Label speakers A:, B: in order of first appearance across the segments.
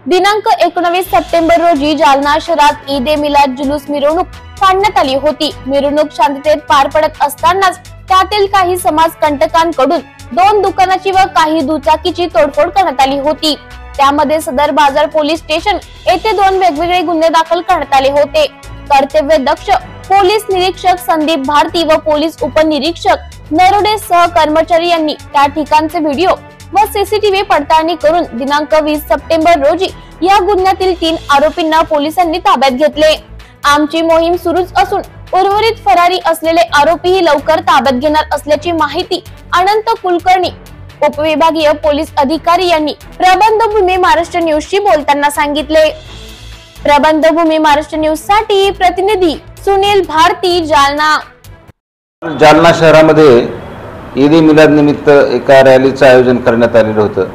A: दिनांक 19 सप्टेंबर रोजी जालना शहरात ईद ए मिलाद जुलूस मिरवणूक काढण्यात आली होती। मिरवणूक शांततेत पार पडत असतानाच त्यातील काही समाजकंटकांकडून 2 दुकानाची व काही दुचाकीची तोडफोड करण्यात आली होती। त्यामध्ये सदर बाजार पोलीस स्टेशन येथे 2 वेगवेगळे गुन्हे दाखल करण्यात आले होते। कर्तव्यदक्ष पोलीस निरीक्षक संदीप भारती व पोलीस उपनिरीक्षक नरोडे सह कर्मचारी यांनी त्या ठिकाणचे व्हिडिओ व सीसीटीव्ही पडताळणी करून दिनांक 20 सप्टेंबर रोजी या गुन्ह्यातील 3 आरोपींना पोलिसांनी ताब्यात घेतले। आमची मोहीम सुरूच असून उर्वरित फरारी असलेले आरोपीही लवकर ताब्यात घेणार असल्याची माहिती अनंत कुलकर्णी उपविभागीय पोलीस अधिकारी यांनी प्रबंधभूमी महाराष्ट्र न्यूजशी बोलताना सांगितले। प्रबंधभूमी महाराष्ट्र न्यूज साठी प्रतिनिधी सुनील भारती, जालना।
B: जालना शहरामध्ये ईद ए मिलाद निमित्त एका रॅलीचं आयोजन करण्यात आलेलं होतं।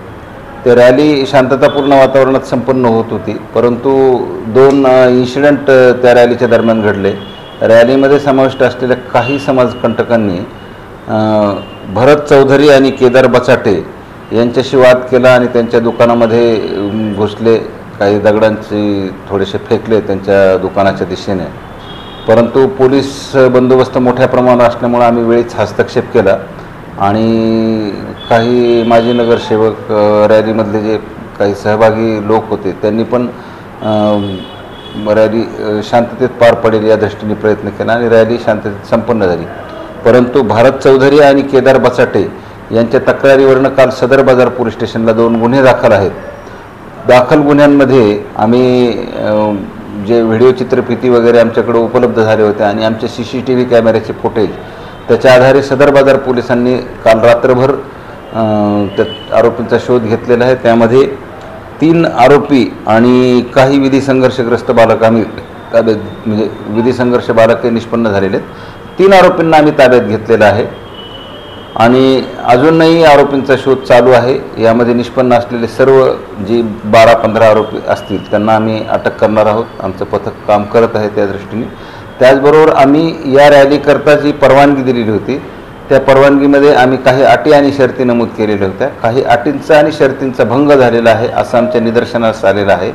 B: ते रॅली शांततापूर्ण वातावरणात संपन्न होत होती, परंतु 2 इन्सिडेंट त्या रॅलीच्या दरम्यान घडले। रॅलीमध्ये समाविष्ट असलेल्या काही समाजकंटकांनी भरत चौधरी आणि केदार बचाटे यांच्याशी वाद केला आणि त्यांच्या दुकानामध्ये घुसले, काही दगडांचे थोडेसे फेकले त्यांच्या दुकानाच्या दिशेने। परंतु पोलीस बंदोबस्त मोठ्या प्रमाणात असल्यामुळे आम्ही वेळीच हस्तक्षेप केला आणि काही माजी नगरसेवक, रॅलीमधले जे काही सहभागी लोक होते त्यांनी पण रॅली शांततेत पार पडेल या दृष्टीने प्रयत्न केला आणि रॅली शांततेत संपन्न झाली। परंतु भारत चौधरी आणि केदार बचाटे यांच्या तक्रारीवरून काल सदर बाजार पोलीस स्टेशनला 2 गुन्हे दाखल आहेत। दाखल गुन्ह्यांमध्ये आम्ही जे व्हिडिओ चित्रफिती वगैरे आमच्याकडे उपलब्ध झाले होते आणि आमचे सीसीटीव्ही कॅमेऱ्याचे फुटेज त्याच्या आधारे सदर बाजार पोलिसांनी काल रात्रभर त्या आरोपींचा शोध घेतलेला आहे। त्यामध्ये 3 आरोपी आणि काही विधी संघर्षग्रस्त बालक आम्ही ताब्यात म्हणजे विधी संघर्ष बालक निष्पन्न झालेले आहेत। 3 आरोपींना आम्ही ताब्यात घेतलेला आहे आणि अजूनही आरोपींचा शोध चालू आहे। यामध्ये निष्पन्न असलेले सर्व जे 12-15 आरोपी असतील त्यांना आम्ही अटक करणार आहोत। आमचं पथक काम करत आहे त्या दृष्टीने। त्याचबरोबर आम्ही या रॅलीकरता जी परवानगी दिलेली होती त्या परवानगीमध्ये आम्ही काही अटी आणि शर्ती नमूद केलेल्या होत्या। काही अटींचा आणि शर्तींचा भंग झालेला आहे असं आमच्या निदर्शनास आलेलं आहे,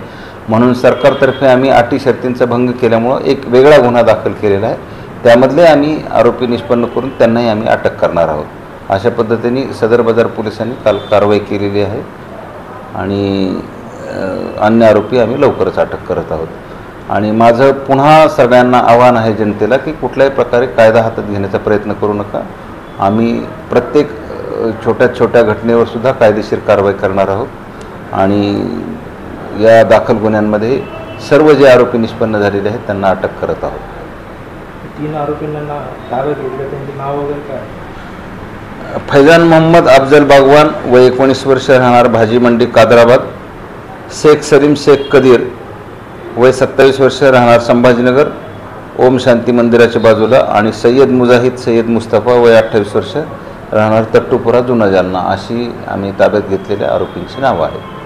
B: म्हणून सरकारतर्फे आम्ही अटी शर्तींचा भंग केल्यामुळं एक वेगळा गुन्हा दाखल केलेला आहे। त्यामधले आम्ही आरोपी निष्पन्न करून त्यांनाही आम्ही अटक करणार आहोत। अशा पद्धतीने सदर बाजार पोलिसांनी काल कारवाई केलेली आहे आणि अन्य आरोपी आम्ही लवकरच अटक करत आहोत। आणि माझं पुन्हा सगळ्यांना आव्हान आहे जनतेला की कुठल्याही प्रकारे कायदा हातात घेण्याचा प्रयत्न करू नका। आम्ही प्रत्येक छोट्या घटनेवर सुद्धा कायदेशीर कारवाई करणार आहोत आणि या दाखल गुन्ह्यांमध्ये सर्व जे आरोपी निष्पन्न झालेले आहेत त्यांना अटक करत आहोत।
C: 3 आरोपींना ताब्यात घेतलं, त्यांचे नाव वगैरे काय?
B: फैजान मोहम्मद अफजल बागवान वय 19 वर्ष, राहणार भाजी मंडी कादराबाद। शेख सलीम शेख कदीर वय 27 वर्ष, राहणार संभाजीनगर ओम शांती मंदिराच्या बाजूला आणि सय्यद मुजाहिद सय्यद मुस्तफा वय 28 वर्ष, राहणार तट्टुपुरा जुना जालना अशी आम्ही ताब्यात घेतलेल्या आरोपींची नावं आहेत।